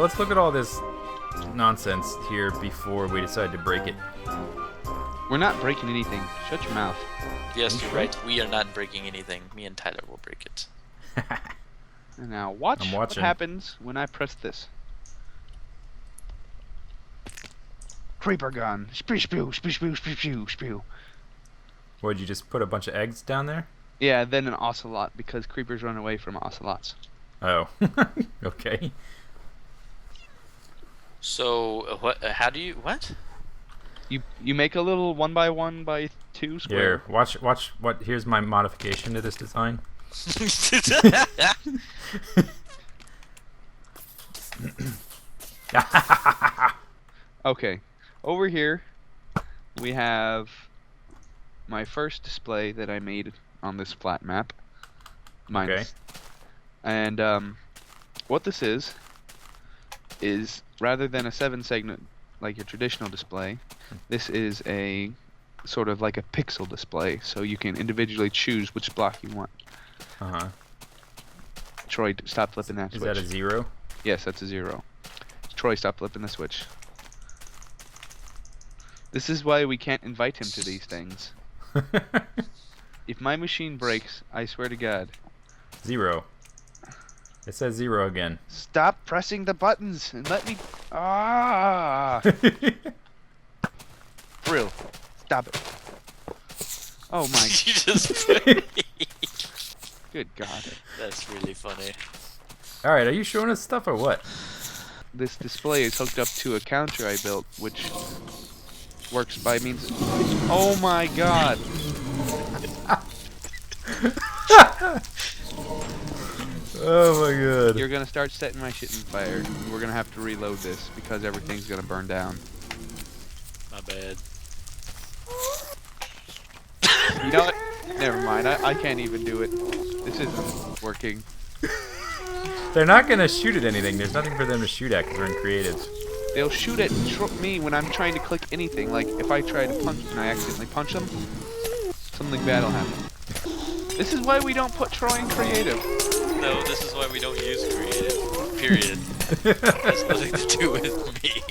let's look at all this nonsense here before we decide to break it. We're not breaking anything. Shut your mouth. Yes, you're right. We are not breaking anything. Me and Tyler will break it. And now watch I'm what watching. happens when I press this. Creeper gun. Spew, spew, spew, spew, spew, spew, spew. Would you just put a bunch of eggs down there? Yeah, then an ocelot, because creepers run away from ocelots. Oh. Okay. So, what? How do you... What? You make a little 1x1x2 square. Here, watch what. Here's my modification to this design. Okay, over here we have my first display that I made on this flat map. Okay. And what this is rather than a 7-segment like your traditional display, this is a sort of like a pixel display, so you can individually choose which block you want. Uh-huh. Troy, stop flipping that Is switch. that a 0? Yes, that's a 0. Troy, stop flipping the switch. This is why we can't invite him to these things. If my machine breaks, I swear to God. 0. It says 0 again. Stop pressing the buttons and let me... Ah! Brill, stop it. Oh my... You just... Good God. That's really funny. Alright, are you showing us stuff or what? This display is hooked up to a counter I built, which works by means... Oh my God! Oh my god. You're gonna start setting my shit in fire. We're gonna have to reload this because everything's gonna burn down. My bad. You know what? Never mind. I can't even do it. This isn't working. They're not gonna shoot at anything. There's nothing for them to shoot at because we're in creative. They'll shoot at me when I'm trying to click anything. Like if I try to punch and I accidentally punch them, something bad will happen. This is why we don't put Troy in creative. No, this is why we don't use creative. Period. Has nothing to do with me.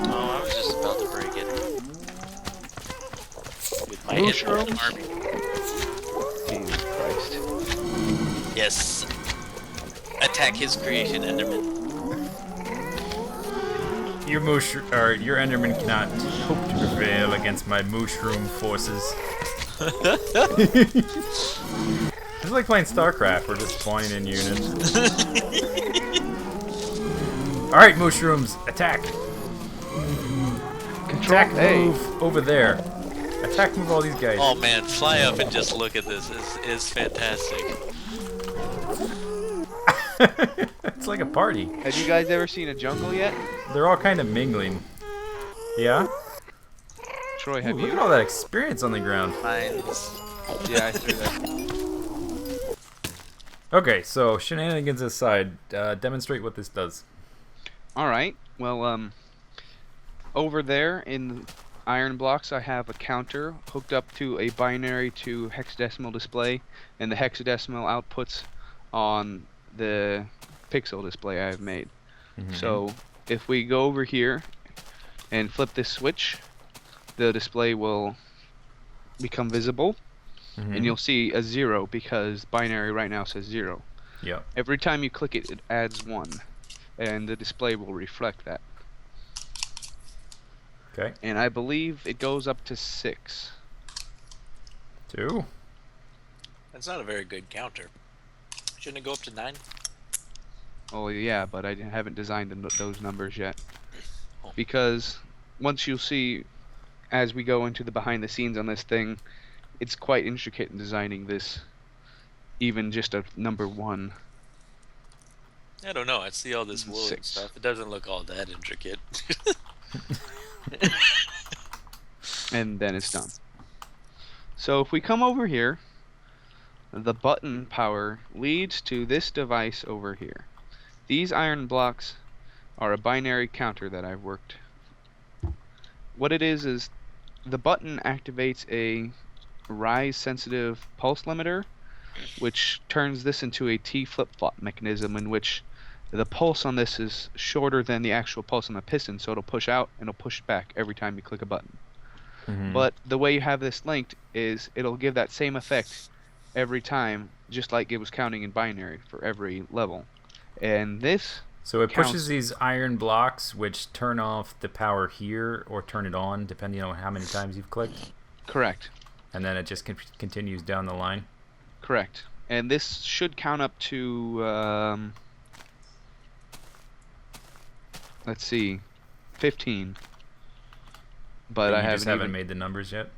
Oh, I was just about to break it. With my Enderman army. Jesus Christ. Yes. Attack his creation, Enderman. Your Enderman cannot hope to prevail against my mushroom forces. It's like playing StarCraft. We're just spawning in units. Alright, mushrooms, attack! Attack, move over there. Attack, move all these guys. Oh man, fly up and just look at this. Is fantastic. It's like a party. Have you guys ever seen a jungle yet? They're all kind of mingling. Yeah? Troy, Ooh, have look you? at all that experience on the ground. Mines. Yeah, I threw that. Okay, so shenanigans aside, demonstrate what this does. Alright, well, over there in the iron blocks I have a counter hooked up to a binary to hexadecimal display, and the hexadecimal outputs on the pixel display I have made. So if we go over here and flip this switch, the display will become visible, and you'll see a 0 because binary right now says 0. Yep. Every time you click it, it adds 1, and the display will reflect that. Okay. And I believe it goes up to 6. 2. That's not a very good counter. Shouldn't it go up to 9? Oh yeah, but I haven't designed those numbers yet. Oh. Because once you'll see, as we go into the behind the scenes on this thing, it's quite intricate in designing this. Even just a number 1. I don't know. I see all this wool and 6. stuff. It doesn't look all that intricate. And then it's done. So if we come over here, the button power leads to this device over here. These iron blocks are a binary counter that I've worked. What it is the button activates a rise sensitive pulse limiter which turns this into a T flip-flop mechanism in which the pulse on this is shorter than the actual pulse on the piston, so it'll push out and it'll push back every time you click a button. But the way you have this linked is it'll give that same effect every time, just like it was counting in binary for every level. And this So it counts- pushes these iron blocks, which turn off the power here or turn it on, depending on how many times you've clicked. Correct. And then it just continues down the line. Correct. And this should count up to, let's see, 15. But you I just haven't even made the numbers yet.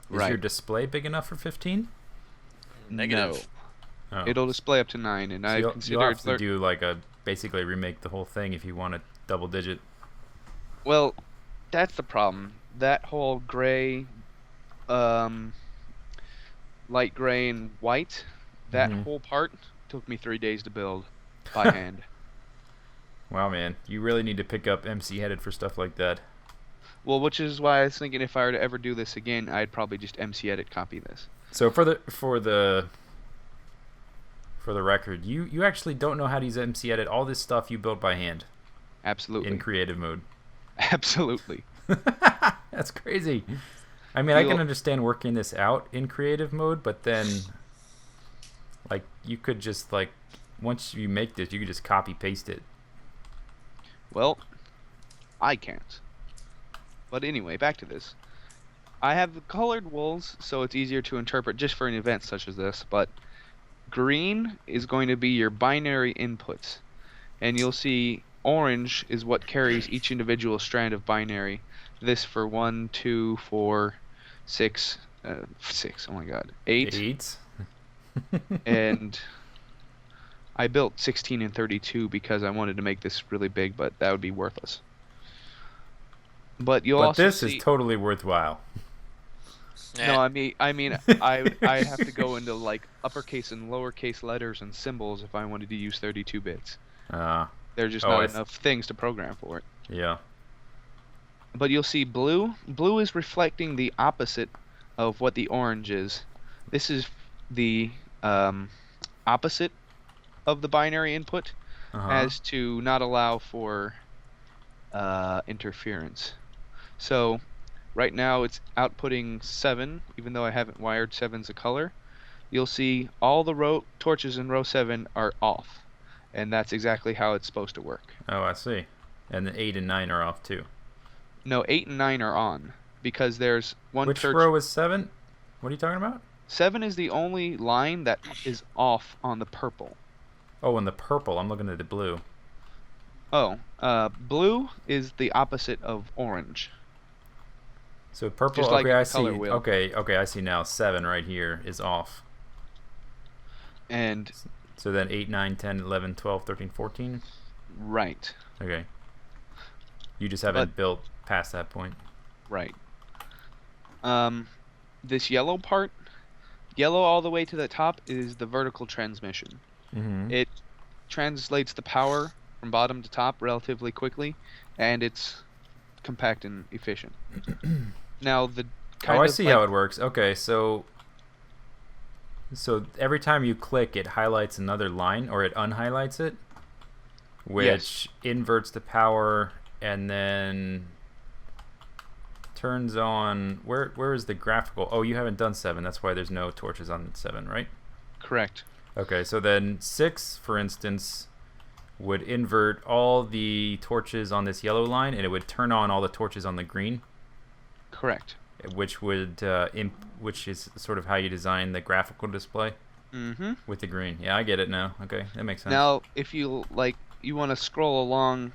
Is Right. your display big enough for 15? Negative. No. Oh. It'll display up to 9, and So I you'll considered have to do like basically remake the whole thing if you want a double digit. Well, that's the problem. That whole gray, light gray and white, that Mhm. whole part took me 3 days to build by hand. Wow, man, you really need to pick up MC headed for stuff like that. Well, which is why I was thinking if I were to ever do this again, I'd probably just MC edit copy this. So for the record, you actually don't know how to use MC edit. All this stuff you built by hand Absolutely. in creative mode. Absolutely. That's crazy. I mean, I can You'll- understand working this out in creative mode, but then like you could just like once you make this, you could just copy paste it. Well, I can't. But anyway, back to this. I have colored wools, so it's easier to interpret just for an event such as this, but green is going to be your binary inputs. And you'll see orange is what carries each individual strand of binary. This for 1, 2, 4, 6, 6, oh my god, 8. Eight. And I built 16 and 32 because I wanted to make this really big, but that would be worthless. But you'll But also this see... is totally worthwhile. No, I mean, I have to go into like uppercase and lowercase letters and symbols if I wanted to use 32 bits. There's just Oh, not I see. enough things to program for it. Yeah. But you'll see blue. Blue is reflecting the opposite of what the orange is. This is the opposite of the binary input, as to not allow for interference. So right now it's outputting 7, even though I haven't wired 7's a color. You'll see all the torches in row 7 are off, and that's exactly how it's supposed to work. Oh, I see. And the 8 and 9 are off too. No, 8 and 9 are on, because there's one Which torch. row is 7? What are you talking about? 7 is the only line that is off on the purple. Oh, and the purple. I'm looking at the blue. Oh, blue is the opposite of orange. So purple. Just like okay, in I the color see. wheel. Okay, I see now. 7 right here is off. And So then 8, 9, 10, 11, 12, 13, 14. right, Okay. You just haven't built past that point. right. This yellow part, yellow all the way to the top, is the vertical transmission. Mm-hmm. It translates the power from bottom to top relatively quickly, and it's compact and efficient. Now the kind Oh, I of see like, how it works. Okay, so every time you click, it highlights another line, or it unhighlights it, which Yes. inverts the power and then turns on. Where is the graphical? Oh, you haven't done 7. That's why there's no torches on 7, right? correct. Okay, so then 6, for instance, would invert all the torches on this yellow line, and it would turn on all the torches on the green, Correct. which would which is sort of how you design the graphical display Mm-hmm. with the green. Yeah, I get it now. Okay, that makes sense. Now, if you want to scroll along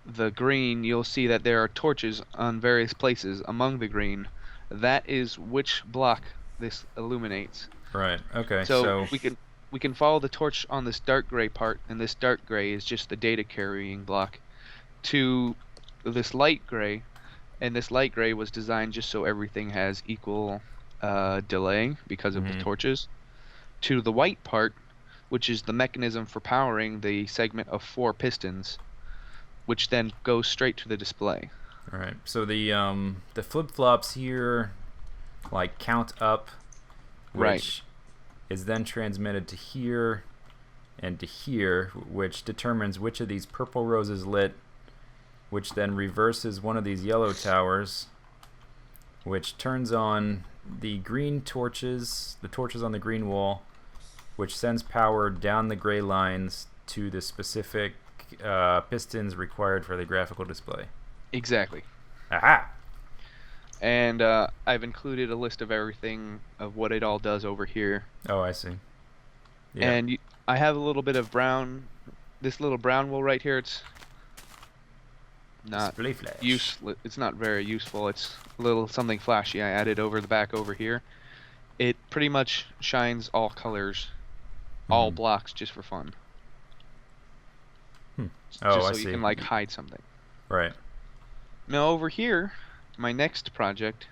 the green, you'll see that there are torches on various places among the green. That is which block this illuminates. Right. Okay. So we can follow the torch on this dark gray part, and this dark gray is just the data carrying block, to this light gray, and this light gray was designed just so everything has equal delay because of the torches, to the white part, which is the mechanism for powering the segment of 4 pistons, which then goes straight to the display. All right. So the flip flops here, like count up Right. which is then transmitted to here and to here, which determines which of these purple rows is lit, which then reverses one of these yellow towers, which turns on the green torches, the torches on the green wall, which sends power down the gray lines to the specific pistons required for the graphical display. Exactly. Aha! And I've included a list of everything of what it all does over here. Oh, I see. Yeah. And I have a little bit of brown, this little brown wool right here. It's not Display flash. useless. It's not very useful. It's a little something flashy I added over the back over here. It pretty much shines all colors, all blocks, just for fun. Oh, Just I so see. you can like hide something. Right. Now over here, my next project,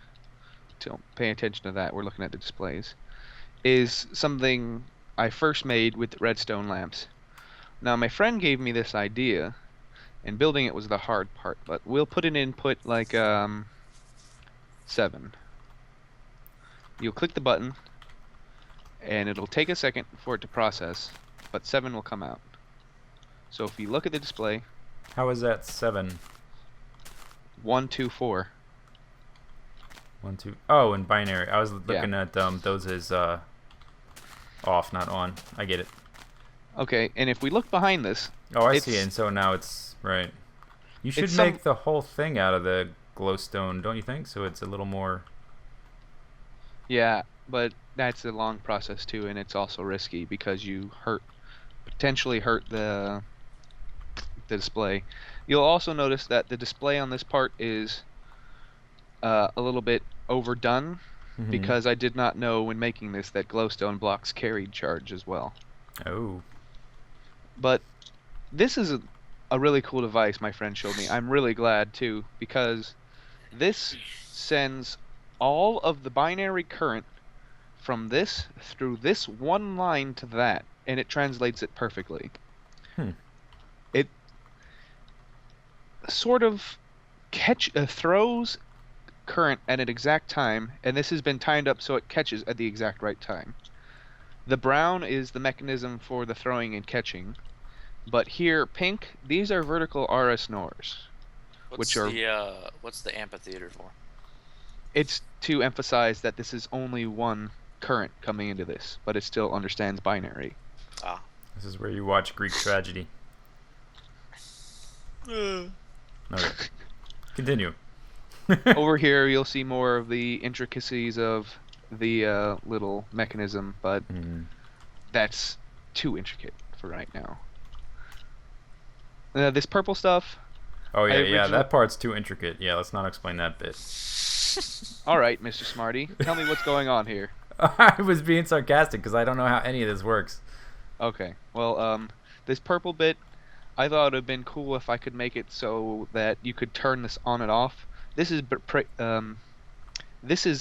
don't pay attention to that, we're looking at the displays, is something I first made with redstone lamps. Now my friend gave me this idea, and building it was the hard part, but we'll put an input like 7. You'll click the button, and it'll take a second for it to process, but 7 will come out. So if you look at the display, How is that 7? 1, 2, 4. 1, 2. Oh, in binary. I was looking at those as off, not on. I get it. Okay, and if we look behind this, Oh, I see. And so now it's right. You should It's make the whole thing out of the glowstone, don't you think? So it's a little more. yeah, but that's a long process too, and it's also risky because you potentially hurt the display. You'll also notice that the display on this part is a little bit overdone because I did not know when making this that glowstone blocks carried charge as well. Oh. But this is a really cool device my friend showed me. I'm really glad too because this sends all of the binary current from this through this one line to that, and it translates it perfectly. It sort of throws current at an exact time, and this has been timed up so it catches at the exact right time. The brown is the mechanism for the throwing and catching, but here pink, these are vertical RS NORs. What's the amphitheater for? It's to emphasize that this is only one current coming into this, but it still understands binary. Ah. This is where you watch Greek tragedy. Okay. Continue. Over here, you'll see more of the intricacies of the little mechanism, but that's too intricate for right now. This purple stuff. Oh yeah, that part's too intricate. Yeah, let's not explain that bit. All right, Mr. Smarty, tell me what's going on here. I was being sarcastic because I don't know how any of this works. Okay, well, this purple bit, I thought it would have been cool if I could make it so that you could turn this on and off. This is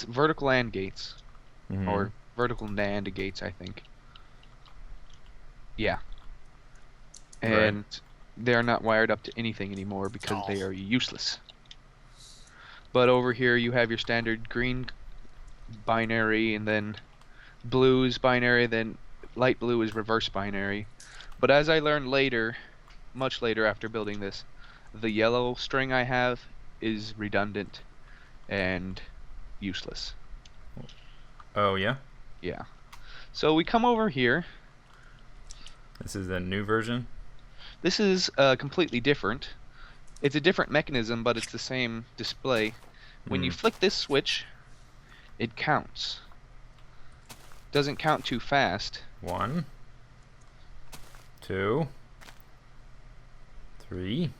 vertical AND gates, or vertical NAND gates, I think. Yeah. And they're not wired up to anything anymore because they are useless. But over here you have your standard green binary, and then blue is binary, then light blue is reverse binary. But as I learned later, much later after building this, the yellow string I have is redundant and useless. Oh yeah? Yeah. So we come over here. This is a new version? This is completely different. It's a different mechanism, but it's the same display. When you flick this switch, it counts. Doesn't count too fast. 1, 2, 3.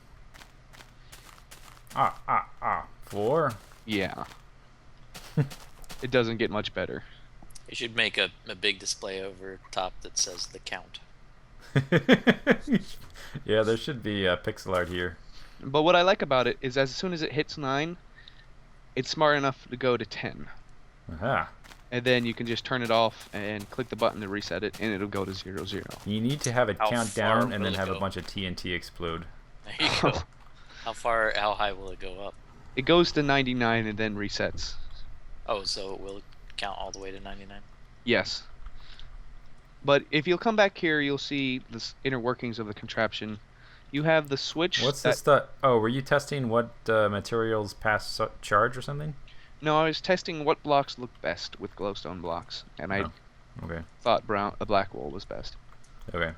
4. Yeah. It doesn't get much better. You should make a big display over top that says the count. Yeah, there should be pixel art here. But what I like about it is as soon as it hits 9, it's smart enough to go to 10. Aha. And then you can just turn it off and click the button to reset it, and it'll go to 0, 0. You need to have it How count far down and will then it have a go? bunch of TNT explode. There you go. How high will it go up? It goes to 99 and then resets. Oh, so it will count all the way to 99? Yes. But if you'll come back here, you'll see the inner workings of the contraption. You have the switch. What's the stuff? Oh, were you testing what materials pass charge or something? No, I was testing what blocks look best with glowstone blocks, and I Okay. thought black wool was best. Okay.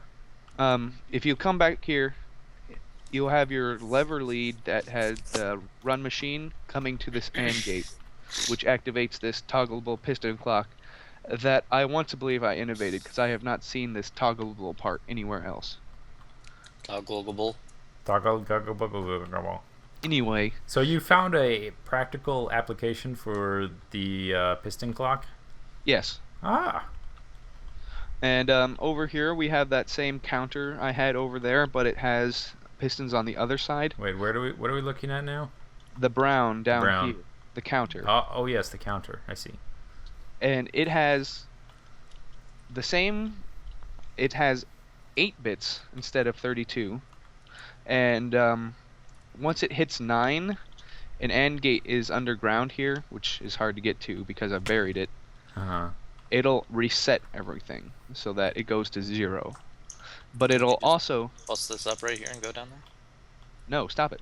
If you come back here, you'll have your lever lead that has the run machine coming to this AND gate, which activates this toggleable piston clock that I want to believe I innovated, because I have not seen this toggleable part anywhere else. Toggleable. Anyway. So you found a practical application for the piston clock? Yes. Ah. And over here we have that same counter I had over there, but it has pistons on the other side. Wait, what are we looking at now? The brown down here. The counter. Oh yes, the counter. I see. And it has the same. It has 8 bits instead of 32. And once it hits 9, an AND gate is underground here, which is hard to get to because I've buried it. Uh-huh. It'll reset everything so that it goes to 0. But it'll also... Bust this up right here and go down there? No, stop it.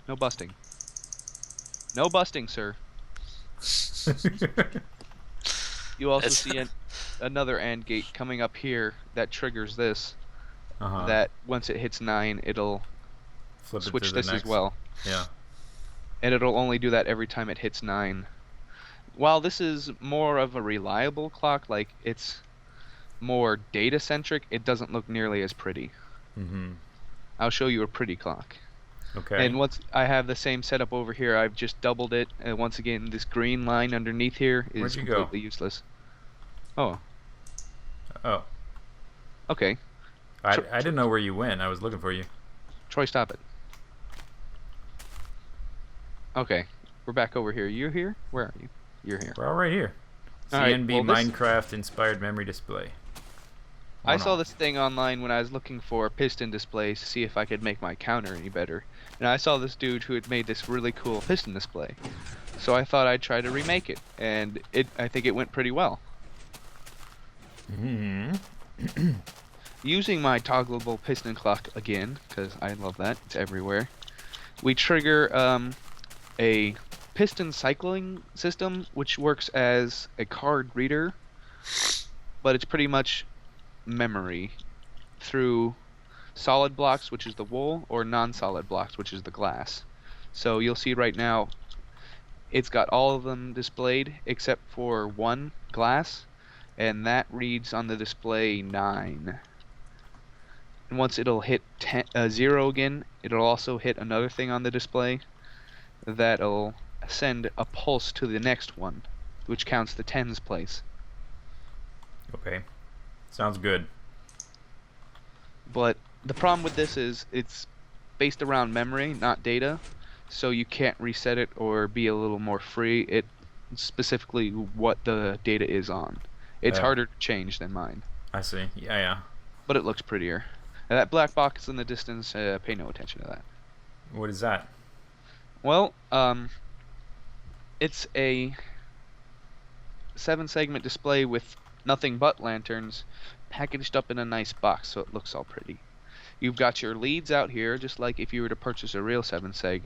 No busting. No busting, sir. You also see another AND gate coming up here that triggers this. Uh-huh. That once it hits 9, it'll switch this as well. Yeah. And it'll only do that every time it hits 9. While this is more of a reliable clock, like it's more data-centric, it doesn't look nearly as pretty. Mm-hmm. I'll show you a pretty clock. Okay. And once I have the same setup over here, I've just doubled it. And once again, this green line underneath here is completely useless. Oh. Oh. Okay. I didn't know where you went. I was looking for you. Troy, stop it. Okay. We're back over here. You're here? Where are you? You're here. We're all right here. CNB Minecraft inspired memory display. I saw this thing online when I was looking for piston displays to see if I could make my counter any better. And I saw this dude who had made this really cool piston display. So I thought I'd try to remake it. And I think it went pretty well. Mm-hmm. Using my toggleable piston clock again, because I love that. It's everywhere. We trigger a piston cycling system, which works as a card reader. But it's pretty much memory through solid blocks, which is the wool, or non-solid blocks, which is the glass. So you'll see right now it's got all of them displayed except for one glass, and that reads on the display 9. And once it'll hit 0 again, it'll also hit another thing on the display that'll send a pulse to the next one, which counts the tens place. Okay. Sounds good. But the problem with this is it's based around memory, not data, so you can't reset it or be a little more free. It's specifically what the data is on. It's harder to change than mine. I see. Yeah. But it looks prettier. And that black box in the distance, pay no attention to that. What is that? Well, it's a 7-segment display with nothing but lanterns packaged up in a nice box, so it looks all pretty. You've got your leads out here, just like if you were to purchase a real 7-seg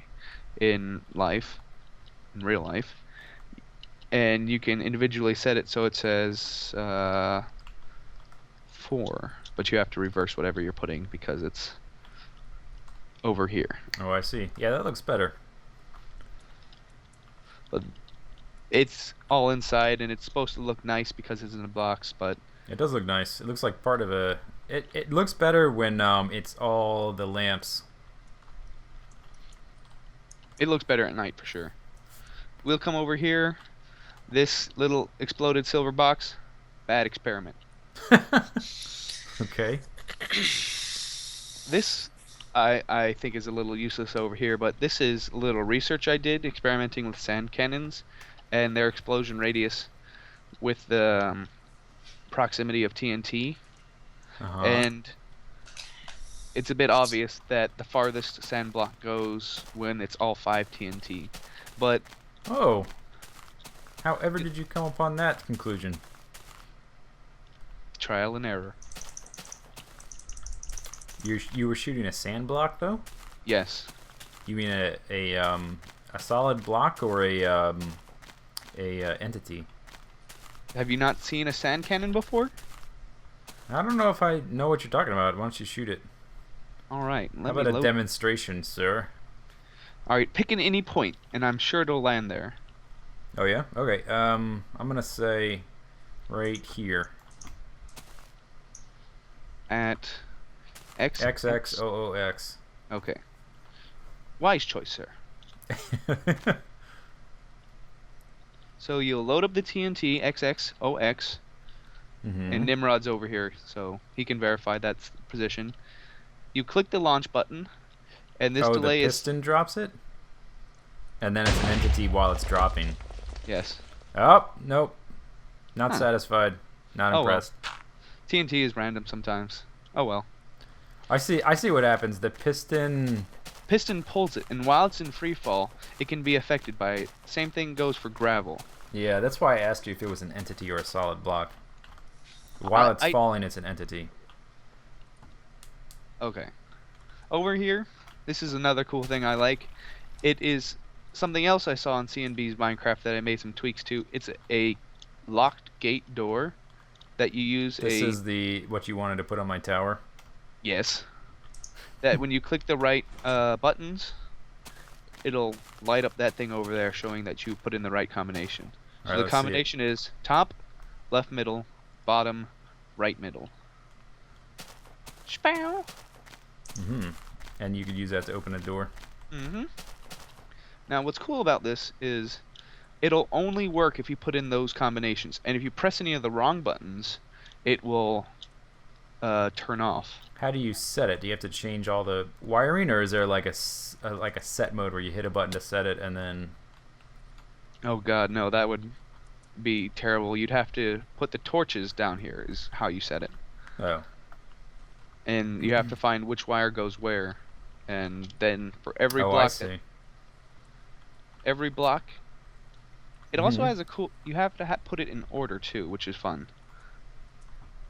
in real life. And you can individually set it so it says 4, but you have to reverse whatever you're putting because it's over here. Oh, I see. Yeah, that looks better. But it's all inside, and it's supposed to look nice because it's in a box, but it does look nice. It looks like part of a... It looks better when it's all the lamps. It looks better at night for sure. We'll come over here. This little exploded silver box, bad experiment. Okay. This I think is a little useless over here, but this is a little research I did experimenting with sand cannons and their explosion radius with the proximity of TNT. And it's a bit obvious that the farthest sand block goes when it's all 5 TNT. But however did you come upon that conclusion? trial and error. You were shooting a sand block though? Yes. You mean a solid block or a entity? Have you not seen a sand cannon before? I don't know if I know what you're talking about. Why don't you shoot it? All right. How about a demonstration, sir? All right. Pick any point, and I'm sure it'll land there. Oh yeah. Okay. I'm gonna say right here. At X. XXOOX. Okay. Wise choice, sir. So you'll load up the TNT XXOX, and Nimrod's over here, so he can verify that's the position. You click the launch button, and this delay the piston drops it? And then it's an entity while it's dropping. Yes. Oh, nope. Not satisfied. Not impressed. Well. TNT is random sometimes. Oh well. I see what happens. The piston pulls it, and while it's in free fall, it can be affected by it. Same thing goes for gravel. Yeah, that's why I asked you if it was an entity or a solid block. While it's falling, it's an entity. Okay. Over here, this is another cool thing I like. It is something else I saw in CNB's Minecraft that I made some tweaks to. It's a locked gate door that you use. This is what you wanted to put on my tower? Yes. That when you click the right buttons, it'll light up that thing over there showing that you put in the right combination. So the combination is top, left middle, bottom, right middle. Spow. And you could use that to open a door. Now what's cool about this is it'll only work if you put in those combinations, and if you press any of the wrong buttons, it will turn off. How do you set it? Do you have to change all the wiring, or is there like a set mode where you hit a button to set it and then? Oh god, no, that would be terrible. You'd have to put the torches down here is how you set it. Oh. And you have to find which wire goes where, and then for every block. I see. Every block. It also has a cool. You have to put it in order too, which is fun.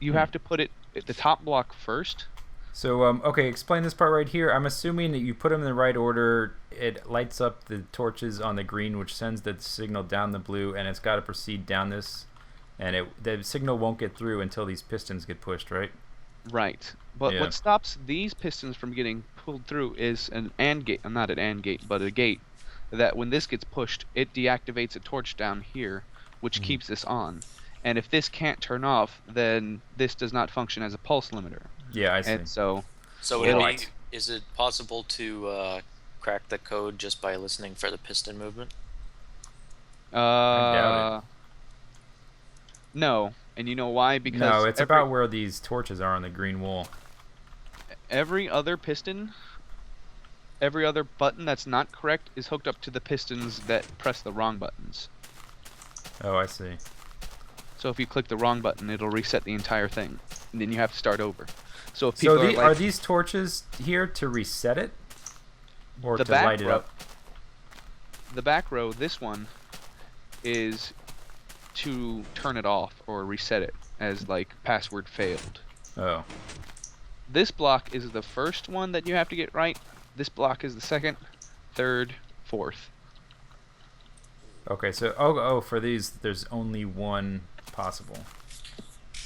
You have to put it at the top block first. So okay, explain this part right here. I'm assuming that you put them in the right order. It lights up the torches on the green, which sends the signal down the blue, and it's got to proceed down this, and the signal won't get through until these pistons get pushed, right? Right. But what stops these pistons from getting pulled through is an AND gate. Not an AND gate, but a gate. That when this gets pushed, it deactivates a torch down here, which keeps this on. And if this can't turn off, then this does not function as a pulse limiter. Yeah, I see. And so is it possible to crack the code just by listening for the piston movement? I doubt it. No. And you know why? Because no, it's about where these torches are on the green wall. Every other piston, every other button that's not correct is hooked up to the pistons that press the wrong buttons. Oh, I see. So if you click the wrong button, it'll reset the entire thing, and then you have to start over. So if people are these torches here to reset it, or to light it up? The back row, this one, is to turn it off or reset it as like password failed. Oh. This block is the first one that you have to get right. This block is the second, third, fourth. Okay, so for these, there's only one possible.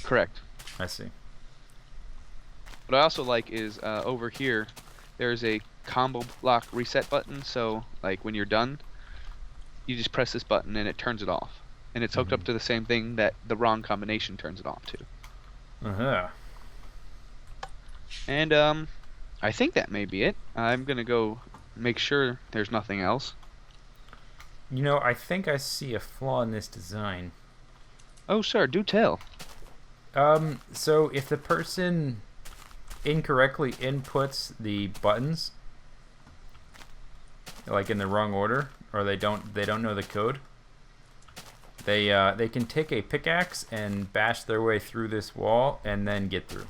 Correct. I see. What I also like is over here, there's a combo block reset button. So like when you're done, you just press this button and it turns it off. And it's hooked up to the same thing that the wrong combination turns it off to. And I think that may be it. I'm gonna go make sure there's nothing else. You know, I think I see a flaw in this design. Oh, sir, do tell. So if the person incorrectly inputs the buttons, like in the wrong order, or they don't know the code, they can take a pickaxe and bash their way through this wall and then get through.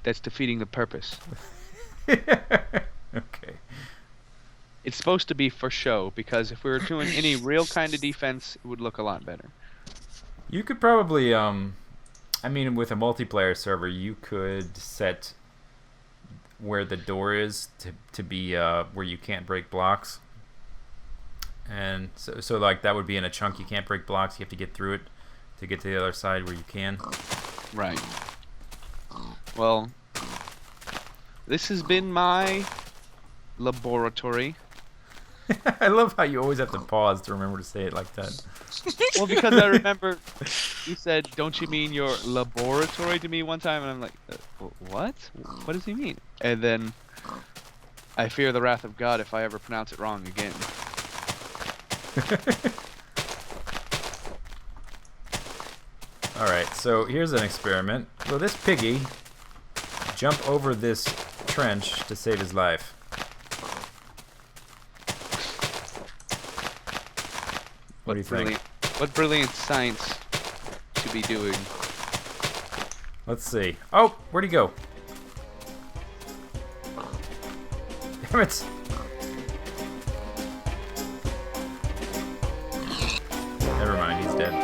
That's defeating the purpose. Okay. It's supposed to be for show, because if we were doing any real kind of defense, it would look a lot better. You could probably, I mean, with a multiplayer server, you could set where the door is to be where you can't break blocks. And so like that would be in a chunk. You can't break blocks. You have to get through it to get to the other side where you can. Right. Well, this has been my laboratory. I love how you always have to pause to remember to say it like that. Well, because I remember you said, "Don't you mean your laboratory?" to me one time, and I'm like, "What? What does he mean?" And then I fear the wrath of God if I ever pronounce it wrong again. Alright, so here's an experiment. Will this piggy jump over this trench to save his life? What do you think? What brilliant science to be doing. Let's see. Oh, where'd he go? Damn it! Never mind, he's dead.